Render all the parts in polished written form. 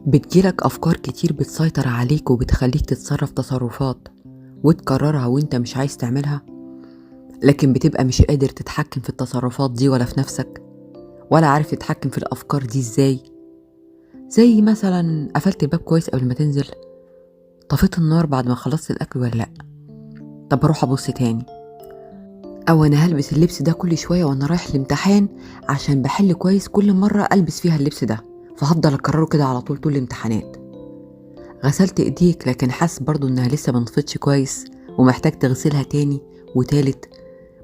بتجيلك أفكار كتير بتسيطر عليك وبتخليك تتصرف تصرفات وتكررها وانت مش عايز تعملها، لكن بتبقى مش قادر تتحكم في التصرفات دي ولا في نفسك، ولا عارف تتحكم في الأفكار دي ازاي. زي مثلا قفلت الباب كويس قبل ما تنزل، طفيت النار بعد ما خلصت الأكل ولا لأ، طب أروح أبص تاني، أو أنا هلبس اللبس ده كل شوية وأنا رايح الامتحان عشان بحل كويس كل مرة ألبس فيها اللبس ده، فهفضل أكرره كده على طول الامتحانات. غسلت ايديك لكن حاسس برضو انها لسه منطفتش كويس ومحتاج تغسلها تاني وتالت.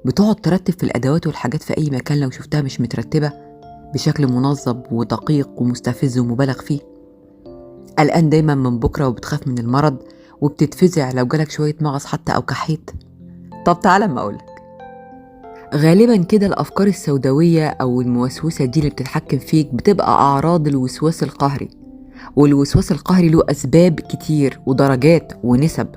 بتقعد ترتب في الادوات والحاجات في اي مكان لو شفتها مش مترتبة بشكل منظم ودقيق ومستفز ومبالغ فيه. قلقان دايما من بكرة وبتخاف من المرض وبتتفزع لو جالك شوية مغص حتى او كحيت. طب تعالى اما اقولك، غالبا كده الافكار السوداوية او الموسوسة دي اللي بتتحكم فيك بتبقى اعراض الوسواس القهري. والوسواس القهري له أسباب كتير ودرجات ونسب،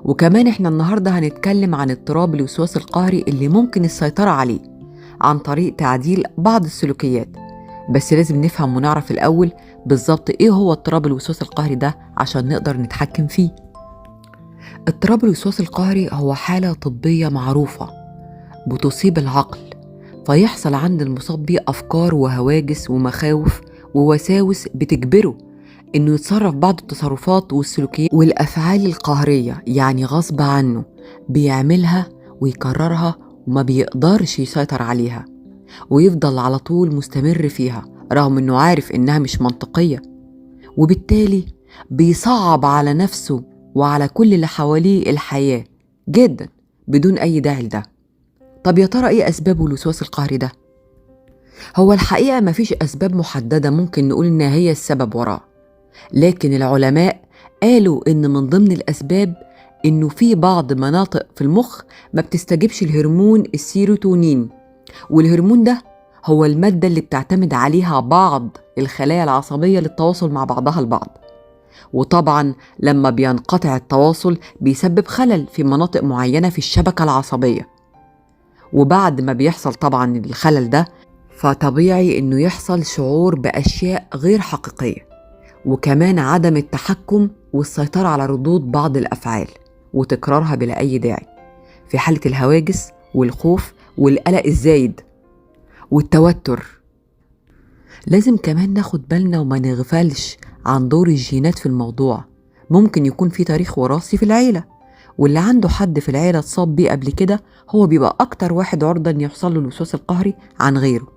وكمان احنا النهاردة هنتكلم عن اضطراب الوسواس القهري اللي ممكن السيطرة عليه عن طريق تعديل بعض السلوكيات. بس لازم نفهم ونعرف الأول بالظبط ايه هو اضطراب الوسواس القهري ده عشان نقدر نتحكم فيه. اضطراب الوسواس القهري هو حالة طبية معروفة بتصيب العقل، فيحصل عند المصاب بيه أفكار وهواجس ومخاوف ووساوس بتجبره إنه يتصرف بعض التصرفات والسلوكيات والأفعال القهرية، يعني غصب عنه بيعملها ويكررها وما بيقدرش يسيطر عليها، ويفضل على طول مستمر فيها رغم إنه عارف إنها مش منطقية، وبالتالي بيصعب على نفسه وعلى كل اللي حواليه الحياة جدا بدون أي داعي لده. طب يا ترى إيه أسباب الوسواس القهري ده؟ هو الحقيقة مفيش أسباب محددة ممكن نقول إنها هي السبب وراه، لكن العلماء قالوا إن من ضمن الأسباب إنه في بعض مناطق في المخ ما بتستجيبش الهرمون السيروتونين، والهرمون ده هو المادة اللي بتعتمد عليها بعض الخلايا العصبية للتواصل مع بعضها البعض. وطبعا لما بينقطع التواصل بيسبب خلل في مناطق معينة في الشبكة العصبية، وبعد ما بيحصل طبعا الخلل ده فطبيعي إنه يحصل شعور بأشياء غير حقيقية، وكمان عدم التحكم والسيطرة على ردود بعض الأفعال وتكرارها بلا أي داعي، في حالة الهواجس والخوف والقلق الزايد والتوتر. لازم كمان ناخد بالنا وما نغفلش عن دور الجينات في الموضوع. ممكن يكون في تاريخ وراثي في العيلة، واللي عنده حد في العيلة اتصاب بيه قبل كده هو بيبقى أكتر واحد عرضة إن يحصل له الوسواس القهري عن غيره.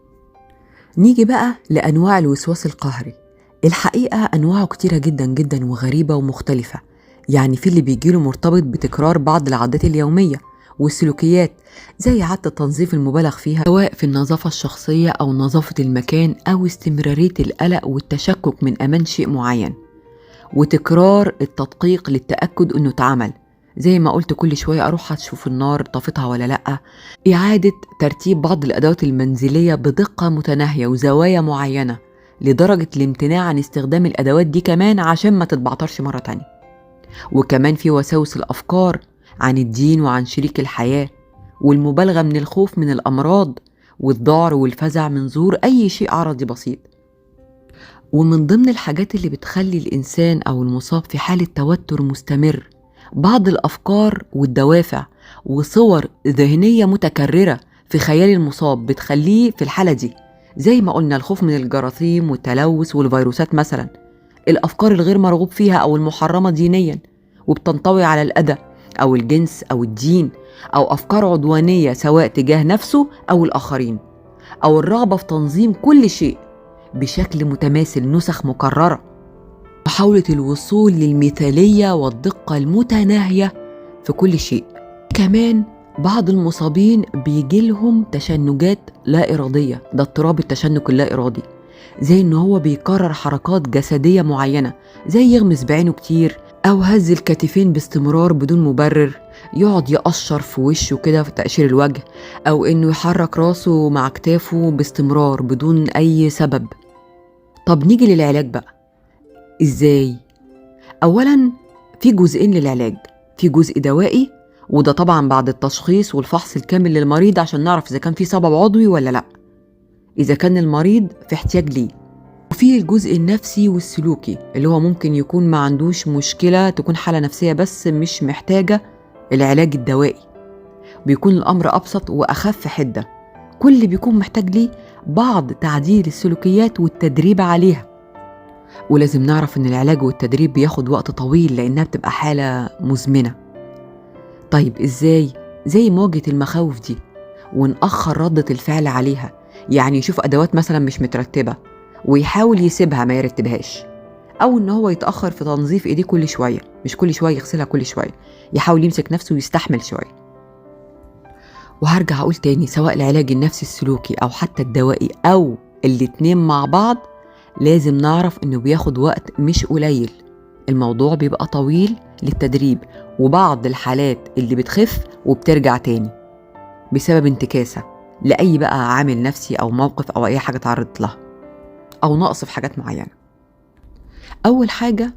نيجي بقى لأنواع الوسواس القهري. الحقيقة أنواعه كتيرة جدا جدا وغريبة ومختلفة، يعني في اللي بيجيله مرتبط بتكرار بعض العادات اليومية والسلوكيات، زي عادة التنظيف المبالغ فيها سواء في النظافة الشخصية أو نظافة المكان أو استمرارية القلق والتشكك من أمان شيء معين، وتكرار التدقيق للتأكد أنه اتعمل، زي ما قلت كل شوية أروح أشوف النار طفتها ولا لأ، إعادة ترتيب بعض الأدوات المنزلية بدقة متناهية وزوايا معينة لدرجة الامتناع عن استخدام الأدوات دي كمان عشان ما تتبعترش مرة تانية. وكمان في وساوس الأفكار عن الدين وعن شريك الحياة، والمبالغة من الخوف من الأمراض والذعر والفزع من ظهور أي شيء عرضي بسيط. ومن ضمن الحاجات اللي بتخلي الإنسان أو المصاب في حالة توتر مستمر بعض الأفكار والدوافع وصور ذهنية متكررة في خيال المصاب بتخليه في الحالة دي، زي ما قلنا الخوف من الجراثيم والتلوث والفيروسات مثلا، الأفكار الغير مرغوب فيها أو المحرمة دينيا وبتنطوي على الأذى أو الجنس أو الدين، أو أفكار عدوانية سواء تجاه نفسه أو الآخرين، أو الرغبة في تنظيم كل شيء بشكل متماثل نسخ مكررة، محاولة الوصول للمثالية والدقة المتناهية في كل شيء. كمان بعض المصابين بيجيلهم تشنجات لا إرادية، ده اضطراب التشنج اللا إرادي، زي إنه هو بيكرر حركات جسدية معينة زي يغمز بعينه كتير أو هز الكتفين باستمرار بدون مبرر، يقعد يقشر في وشه كده في تقشير الوجه، أو إنه يحرك راسه مع كتافه باستمرار بدون أي سبب. طب نيجي للعلاج بقى إزاي؟ أولاً في جزئين للعلاج، في جزء دوائي وده طبعاً بعد التشخيص والفحص الكامل للمريض عشان نعرف إذا كان في سبب عضوي ولا لأ، إذا كان المريض في احتياج ليه. وفي الجزء النفسي والسلوكي اللي هو ممكن يكون ما عندوش مشكلة، تكون حالة نفسية بس مش محتاجة العلاج الدوائي، بيكون الأمر أبسط وأخف حدة. كل اللي بيكون محتاج ليه بعض تعديل السلوكيات والتدريب عليها. ولازم نعرف إن العلاج والتدريب بياخد وقت طويل لأنها بتبقى حالة مزمنة. طيب إزاي؟ زي مواجهة المخاوف دي ونأخر ردة الفعل عليها، يعني يشوف أدوات مثلا مش مترتبة ويحاول يسيبها ما يرتبهاش، أو إن هو يتأخر في تنظيف إيديه كل شوية، مش كل شوية يغسلها كل شوية، يحاول يمسك نفسه ويستحمل شوية. وهرجع أقول تاني، سواء العلاج النفسي السلوكي أو حتى الدوائي أو الاتنين مع بعض، لازم نعرف إنه بياخد وقت مش قليل. الموضوع بيبقى طويل للتدريب، وبعض الحالات اللي بتخف وبترجع تاني بسبب انتكاسة لأي بقى عامل نفسي أو موقف أو أي حاجة تعرضت لها أو نقص في حاجات معينة. أول حاجة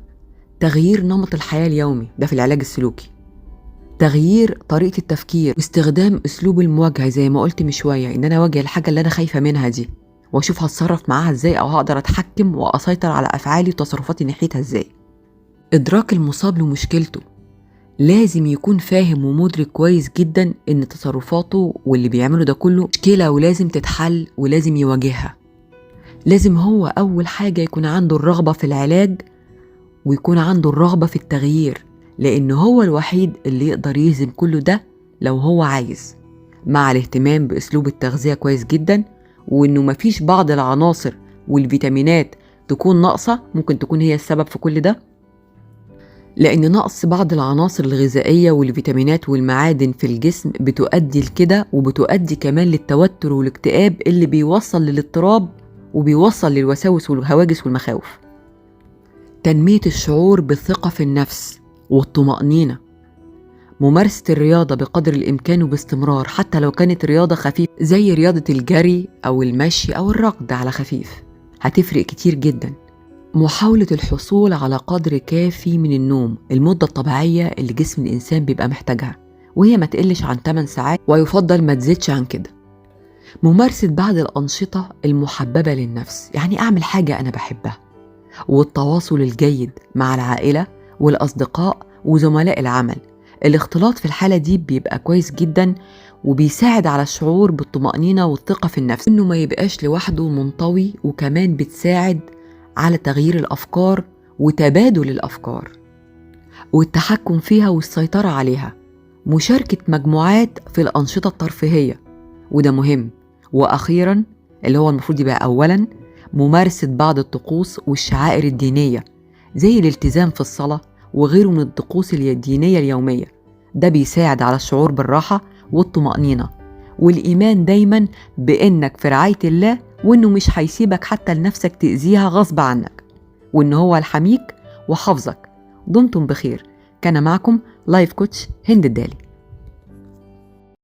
تغيير نمط الحياة اليومي، ده في العلاج السلوكي. تغيير طريقة التفكير واستخدام أسلوب المواجهة، زي ما قلت من شوية، إن أنا أواجه الحاجة اللي أنا خايفة منها دي وأشوف هتصرف معاها إزاي، أو هقدر أتحكم وأسيطر على أفعالي وتصرفاتي ناحيتها إزاي. إدراك المصاب لمشكلته، لازم يكون فاهم ومدرك كويس جدا إن تصرفاته واللي بيعمله ده كله مشكلة ولازم تتحل ولازم يواجهها. لازم هو أول حاجة يكون عنده الرغبة في العلاج ويكون عنده الرغبة في التغيير، لأنه هو الوحيد اللي يقدر يهزم كله ده لو هو عايز، مع الاهتمام بأسلوب التغذية كويس جدا، وإنه مفيش بعض العناصر والفيتامينات تكون ناقصة ممكن تكون هي السبب في كل ده، لأن نقص بعض العناصر الغذائية والفيتامينات والمعادن في الجسم بتؤدي لكده، وبتؤدي كمان للتوتر والاكتئاب اللي بيوصل للاضطراب وبيوصل للوساوس والهواجس والمخاوف. تنمية الشعور بالثقة في النفس والطمأنينة، ممارسة الرياضة بقدر الإمكان وباستمرار، حتى لو كانت رياضة خفيفة زي رياضة الجري أو المشي أو الركض على خفيف، هتفرق كتير جدا. محاولة الحصول على قدر كافي من النوم، المدة الطبيعية اللي جسم الإنسان بيبقى محتاجها، وهي ما تقلش عن 8 ساعات، ويفضل ما تزيدش عن كده. ممارسة بعض الأنشطة المحببة للنفس، يعني أعمل حاجة أنا بحبها، والتواصل الجيد مع العائلة والأصدقاء وزملاء العمل. الاختلاط في الحالة دي بيبقى كويس جدا وبيساعد على الشعور بالطمأنينة والثقة في النفس، إنه ما يبقاش لوحده منطوي، وكمان بتساعد على تغيير الأفكار وتبادل الأفكار والتحكم فيها والسيطرة عليها. مشاركة مجموعات في الأنشطة الترفيهية، وده مهم. وأخيرا اللي هو المفروض يبقى أولا، ممارسة بعض الطقوس والشعائر الدينية زي الالتزام في الصلاة وغيره من الطقوس الدينية اليومية. ده بيساعد على الشعور بالراحة والطمأنينة والإيمان دايما بإنك في رعاية الله، وإنه مش هيسيبك حتى لنفسك تأذيها غصب عنك، وإنه هو الحميك وحافظك. دمتم بخير. كان معكم لايف كوتش هند الدالي.